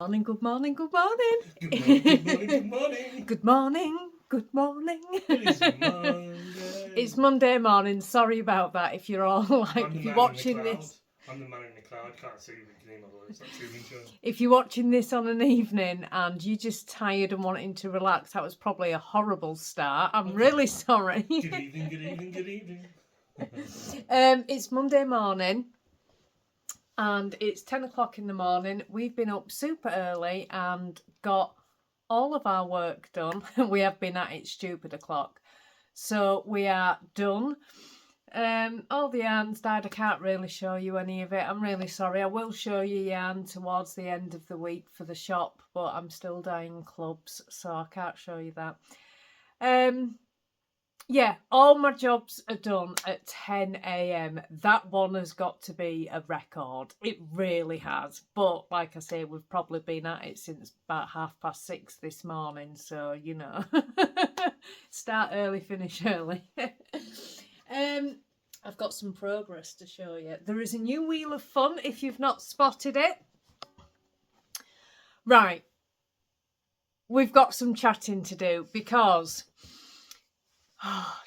Morning, good morning, good morning. Good morning, good morning, good morning. Good morning, good morning. It is Monday. It's Monday morning. Sorry about that. If you're all like, I'm the if you're man in the watching cloud. this, I'm the man in the cloud. Can't see, but you can hear my voice. That Truman Show. if you're watching this on an evening and you're just tired and wanting to relax, that was probably a horrible start. I'm really sorry. Good evening, good evening, good evening. It's Monday morning. And it's 10 o'clock in the morning. We've been up super early and got all of our work done. We have been at it stupid o'clock. So we are done. All the yarns died. I can't really show you any of it. I'm really sorry. I will show you yarn towards the end of the week for the shop, but I'm still dyeing clubs, so I can't show you that. Yeah, all my jobs are done at 10 a.m. That one has got to be a record. It really has. But like I say, we've probably been at it since about 6:30 this morning. So, you know, start early, finish early. I've got some progress to show you. There is a new Wheel of Fun if you've not spotted it. Right. We've got some chatting to do because...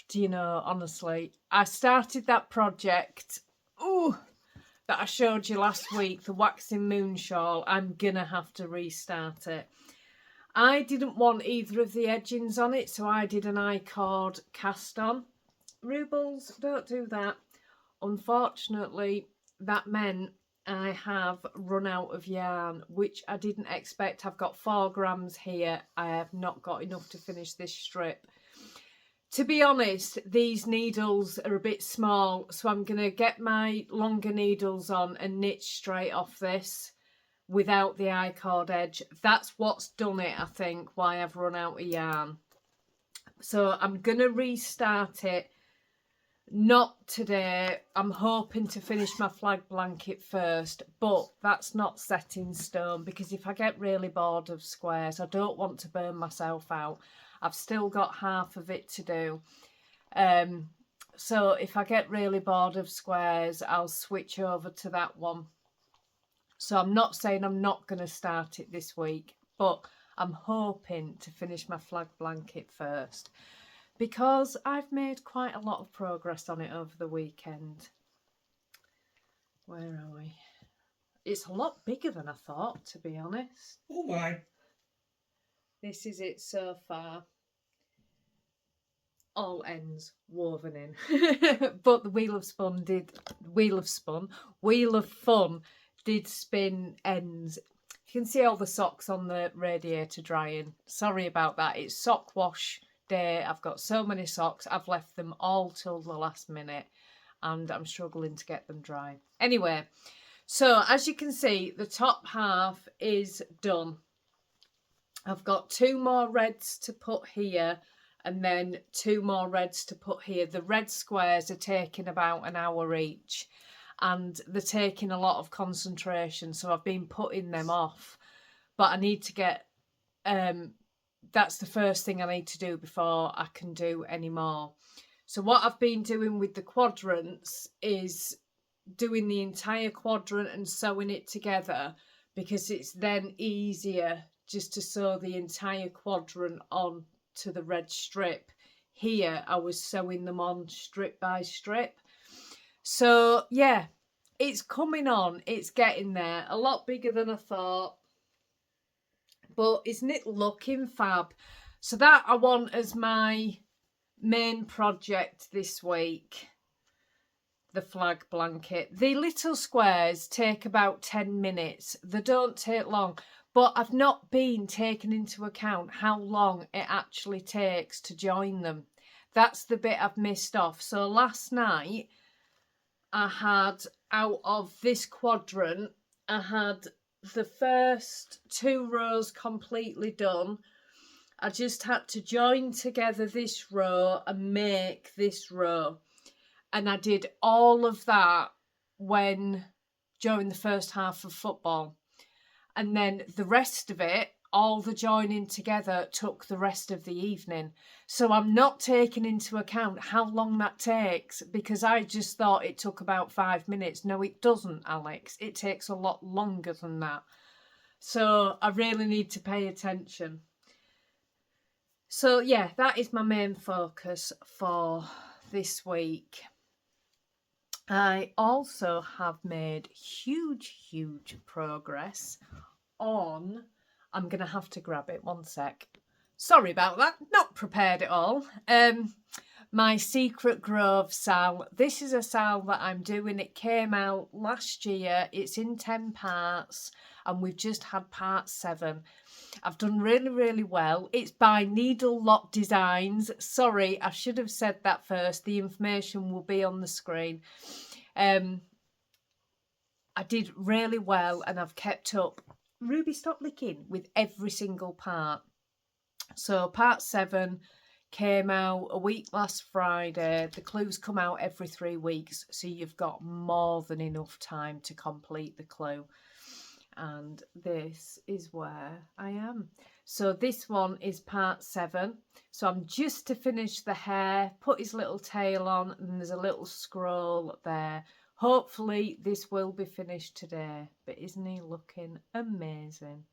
do you know, honestly, I started that project that I showed you last week, the waxing moon shawl. I'm gonna have to restart it. I didn't want either of the edgings on it, so I did an I-cord cast on. Rubles, don't do that. Unfortunately, that meant I have run out of yarn, which I didn't expect. I've got 4 grams here. I have not got enough to finish this strip. To be honest, these needles are a bit small, so I'm going to get my longer needles on and knit straight off this without the I-cord edge. That's what's done it, I think, why I've run out of yarn. So I'm going to restart it. Not today. I'm hoping to finish my flag blanket first, but that's not set in stone because if I get really bored of squares, I don't want to burn myself out. I've still got half of it to do. So if I get really bored of squares, I'll switch over to that one. So I'm not saying I'm not going to start it this week, but I'm hoping to finish my flag blanket first because I've made quite a lot of progress on it over the weekend. Where are we? It's a lot bigger than I thought, to be honest. Oh my. This is it so far. All ends woven in. But the Wheel of Fun did spin ends. You can see all the socks on the radiator drying. Sorry about that. It's sock wash day. I've got so many socks. I've left them all till the last minute and I'm struggling to get them dry. Anyway, so as you can see, the top half is done. I've got 2 more reds to put here and then 2 more reds to put here. The red squares are taking about an hour each and they're taking a lot of concentration, so I've been putting them off. But I need to get, that's the first thing I need to do before I can do any more. So what I've been doing with the quadrants is doing the entire quadrant and sewing it together because it's then easier just to sew the entire quadrant on to the red strip. Here I was sewing them on strip by strip. So yeah, it's coming on, it's getting there. A lot bigger than I thought, but isn't it looking fab? So that I want as my main project this week, the flag blanket. The little squares take about 10 minutes. They don't take long. But I've not been taking into account how long it actually takes to join them. That's the bit I've missed off. So last night, I had, out of this quadrant, I had the first 2 rows completely done. I just had to join together this row and make this row. And I did all of that during the first half of football. And then the rest of it, all the joining together, took the rest of the evening. So I'm not taking into account how long that takes because I just thought it took about 5 minutes. No, it doesn't, Alex. It takes a lot longer than that. So I really need to pay attention. So yeah, that is my main focus for this week. I also have made huge progress on, I'm going to have to grab it, one sec. Sorry about that, not prepared at all. My Secret Grove sal. This is a sal that I'm doing. It came out last year. It's in 10 parts and we've just had part 7. I've done really well. It's by Needle Lock Designs. Sorry, I should have said that first. The information will be on the screen. I did really well and I've kept up. Ruby, stop licking, with every single part. So part 7 came out a week last Friday. The clues come out every 3 weeks, so you've got more than enough time to complete the clue. And this is where I am. So this one is part 7. So I'm just to finish the hair, put his little tail on, and there's a little scroll there. Hopefully this will be finished today. But isn't he looking amazing?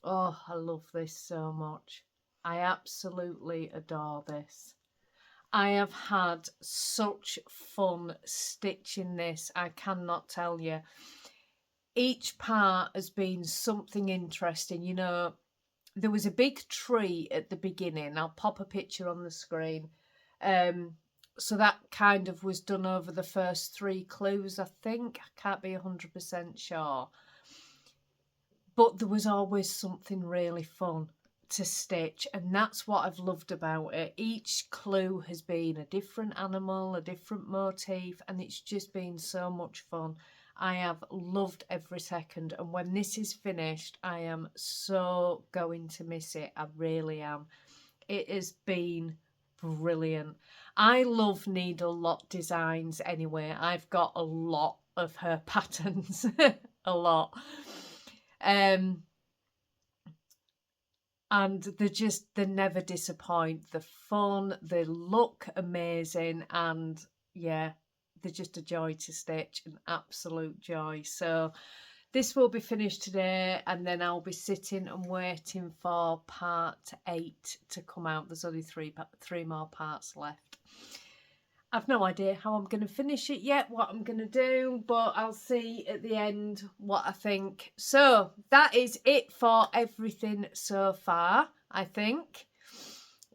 Oh, I love this so much. I absolutely adore this. I have had such fun stitching this, I cannot tell you. Each part has been something interesting. You know, there was a big tree at the beginning. I'll pop a picture on the screen. So that kind of was done over the first 3 clues, I think. I can't be 100% sure. But there was always something really fun to stitch, and that's what I've loved about it. Each clue has been a different animal, a different motif, and it's just been so much fun. I have loved every second, and when this is finished, I am so going to miss it. I really am. It has been brilliant. I love Needle Lock Designs anyway. I've got a lot of her patterns, a lot. And they never disappoint. They're fun, they look amazing, and yeah, they're just a joy to stitch, an absolute joy. So this will be finished today, and then I'll be sitting and waiting for part 8 to come out. There's only three more parts left. I've no idea how I'm going to finish it yet, what I'm going to do, but I'll see at the end what I think. So that is it for everything so far, I think.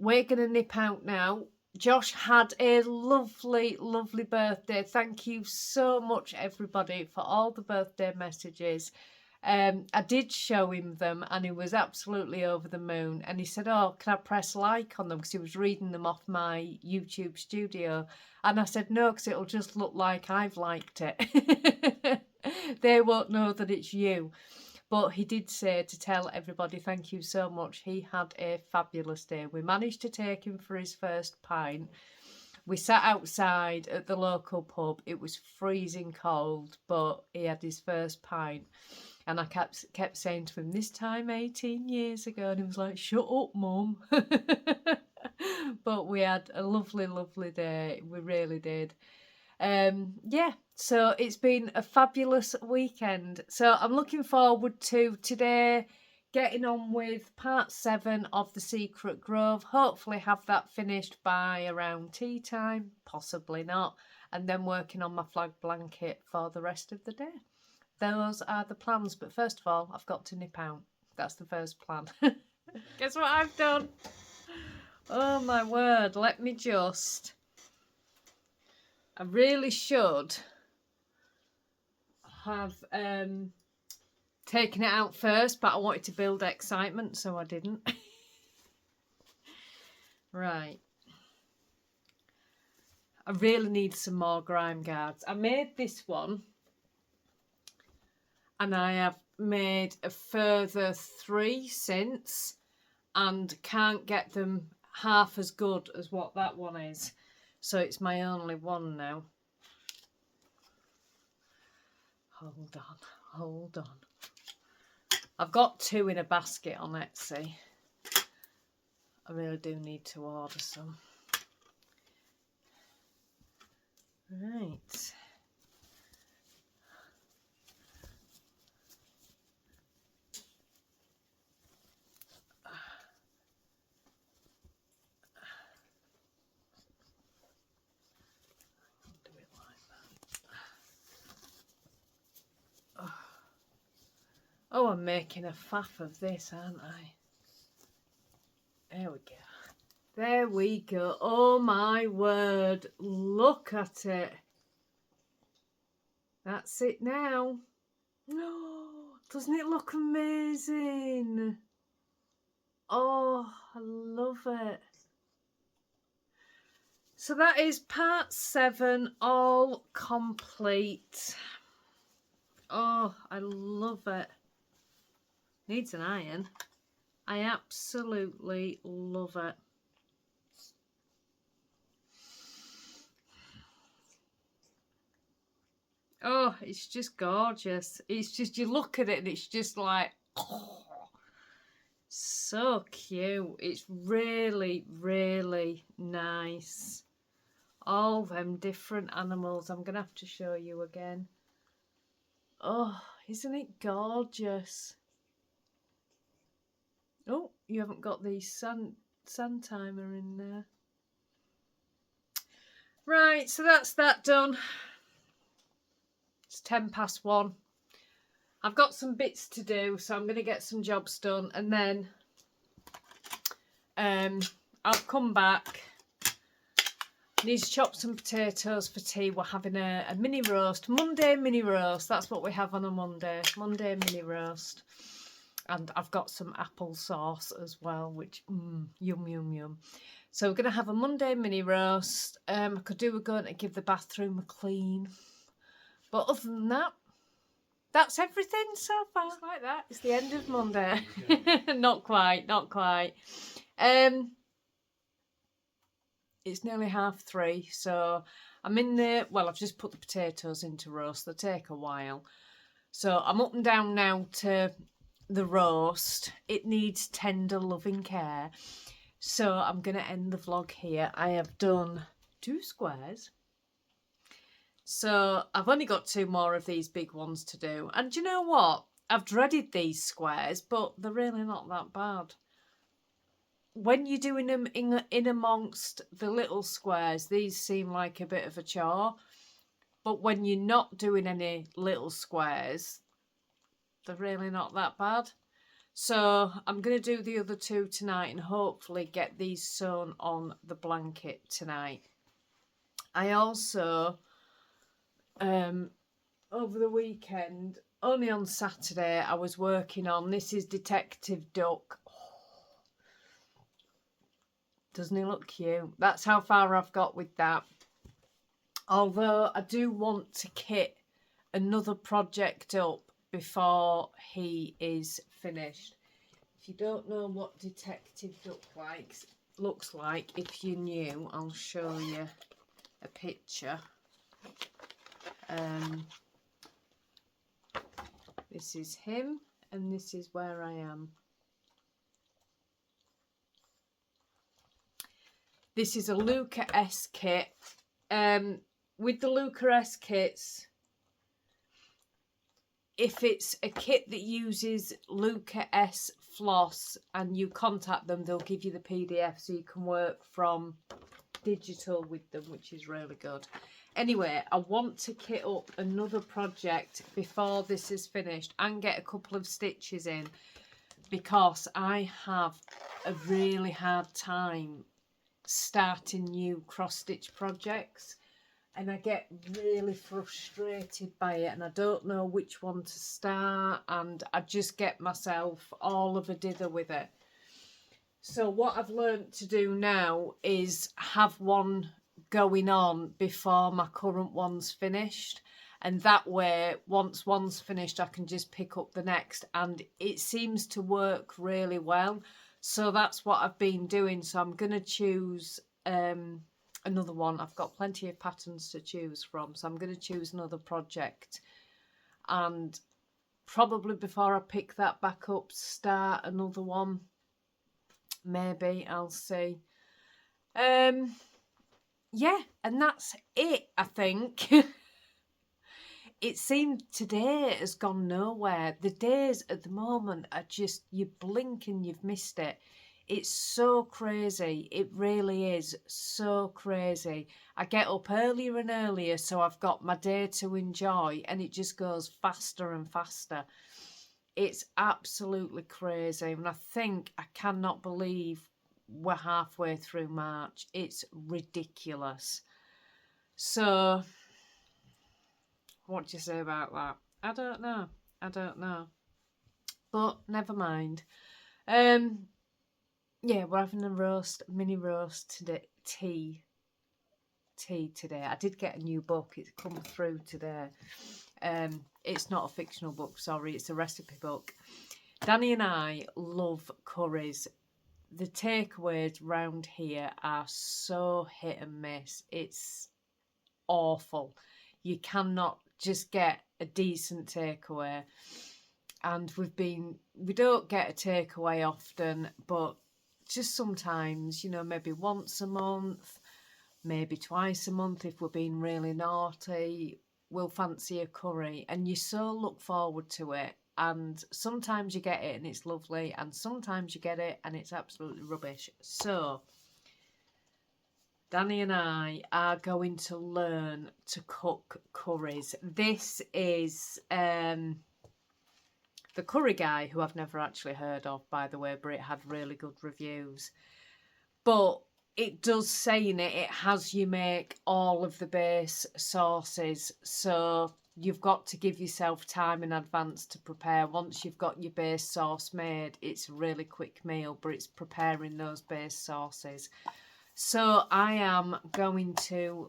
We're going to nip out now. Josh had a lovely birthday. Thank you so much, everybody, for all the birthday messages. I did show him them and he was absolutely over the moon, and he said, oh, can I press like on them, because he was reading them off my YouTube studio, and I said no, because it'll just look like I've liked it. They won't know that it's you. But he did say to tell everybody thank you so much. He had a fabulous day. We managed to take him for his first pint. We sat outside at the local pub. It was freezing cold, but he had his first pint. And I kept saying to him, this time 18 years ago. And he was like, shut up, Mum. But we had a lovely day. We really did. Yeah, so it's been a fabulous weekend. So I'm looking forward to today getting on with part 7 of The Secret Grove. Hopefully have that finished by around tea time, possibly not. And then working on my flag blanket for the rest of the day. Those are the plans, but first of all, I've got to nip out. That's the first plan. Guess what I've done? Oh my word, let me just... I really should have taken it out first, but I wanted to build excitement, so I didn't. Right. I really need some more grime guards. I made this one. And I have made a further 3 since, and can't get them half as good as what that one is. So it's my only one now. Hold on. I've got 2 in a basket on Etsy. I really do need to order some. Right. I'm making a faff of this, aren't I? There we go. There we go. Oh my word. Look at it. That's it now. Oh, doesn't it look amazing? Oh, I love it. So that is part 7 all complete. Oh, I love it. Needs an iron. I absolutely love it. Oh, it's just gorgeous. It's just, you look at it and it's just like, oh, so cute. It's really, really nice. All them different animals. I'm going to have to show you again. Oh, isn't it gorgeous? Oh, you haven't got the sun timer in there. Right, so that's that done. It's 1:10. I've got some bits to do, so I'm going to get some jobs done, and then I'll come back. Need to chop some potatoes for tea. We're having a mini roast, Monday mini roast. That's what we have on a Monday mini roast. And I've got some apple sauce as well, which yum yum yum. So we're going to have a Monday mini roast. I could do with going to give the bathroom a clean, but other than that, that's everything so far. Just like that. It's the end of Monday. Not quite, not quite. It's nearly 3:30, so I'm in there. Well, I've just put the potatoes into roast. They take a while. So I'm up and down now to the roast. It needs tender, loving care. So I'm going to end the vlog here. I have done 2 squares. So I've only got 2 more of these big ones to do. And you know what? I've dreaded these squares, but they're really not that bad. When you're doing them in amongst the little squares, these seem like a bit of a chore. But when you're not doing any little squares, they're really not that bad. So I'm going to do the other 2 tonight and hopefully get these sewn on the blanket tonight. I also, over the weekend, only on Saturday, I was working on, this is Detective Duck. Doesn't he look cute? That's how far I've got with that. Although I do want to kit another project up before he is finished. If you don't know what Detective Duck looks like, if you knew, I'll show you a picture. This is him, and this is where I am. This is a Luca S kit. With the Luca S kits, if it's a kit that uses Luca S floss and you contact them, they'll give you the PDF so you can work from digital with them, which is really good. Anyway, I want to kit up another project before this is finished and get a couple of stitches in, because I have a really hard time starting new cross-stitch projects, and I get really frustrated by it and I don't know which one to start, and I just get myself all of a dither with it. So what I've learned to do now is have one going on before my current one's finished, and that way once one's finished I can just pick up the next, and it seems to work really well. So that's what I've been doing. So I'm going to choose another one. I've got plenty of patterns to choose from, so I'm going to choose another project, and probably before I pick that back up, start another one. Maybe, I'll see. Yeah, and that's it, I think. It seemed today has gone nowhere. The days at the moment are just, you blink and you've missed it. It's so crazy. It really is so crazy. I get up earlier and earlier, so I've got my day to enjoy, and it just goes faster and faster. It's absolutely crazy. And I cannot believe we're halfway through March. It's ridiculous. So, what do you say about that? I don't know. But never mind. Yeah, we're having a mini roast today. Tea today. I did get a new book. It's come through today. It's not a fictional book, sorry. It's a recipe book. Danny and I love curries. The takeaways round here are so hit and miss. It's awful. You cannot just get a decent takeaway. And we don't get a takeaway often, but just sometimes, maybe once a month, maybe twice a month if we're being really naughty, we'll fancy a curry. And you so look forward to it. And sometimes you get it and it's lovely, and sometimes you get it and it's absolutely rubbish. So, Danny and I are going to learn to cook curries. This is the Curry Guy, who I've never actually heard of, by the way, but it had really good reviews. But it does say in it has you make all of the base sauces. So you've got to give yourself time in advance to prepare. Once you've got your base sauce made, it's a really quick meal, but it's preparing those base sauces. So I am going to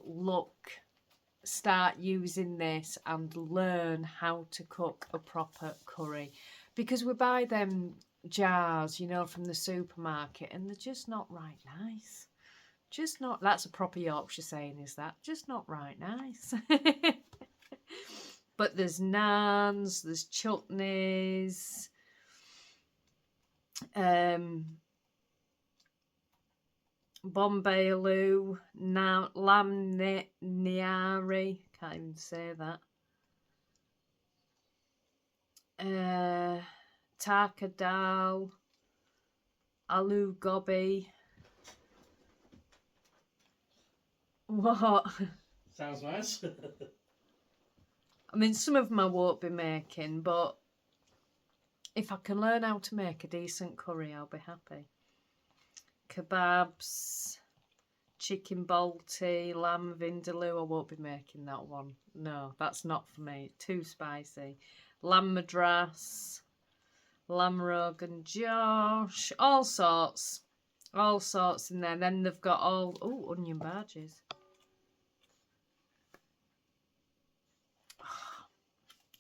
start using this and learn how to cook a proper curry, because we buy them jars, from the supermarket, and they're just not right nice. Just not, that's a proper Yorkshire saying, is that? Just not right nice. But there's naans, there's chutneys, Bombay aloo, lamb nihari, can't even say that. Taka dal, aloo gobi. What? Sounds nice. I mean, some of them I won't be making, but if I can learn how to make a decent curry, I'll be happy. Kebabs, chicken balti, lamb vindaloo. I won't be making that one. No, that's not for me. Too spicy. Lamb madras, lamb rogan josh, all sorts in there. Then they've got onion badges.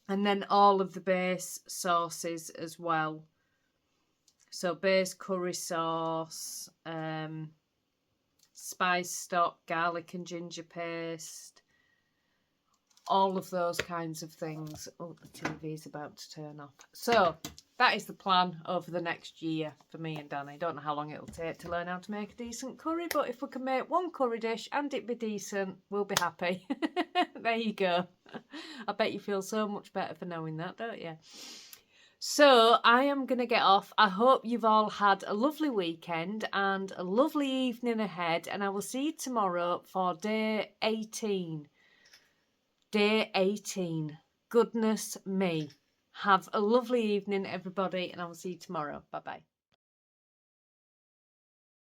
And then all of the base sauces as well. So base curry sauce, spice stock, garlic and ginger paste, all of those kinds of things. Oh, the TV's about to turn off. So that is the plan over the next year for me and Danny. Don't know how long it'll take to learn how to make a decent curry, but if we can make one curry dish and it be decent, we'll be happy. There you go. I bet you feel so much better for knowing that, don't you? So I am going to get off. I hope you've all had a lovely weekend and a lovely evening ahead, and I will see you tomorrow for day 18. Day 18. Goodness me. Have a lovely evening, everybody, and I will see you tomorrow. Bye-bye.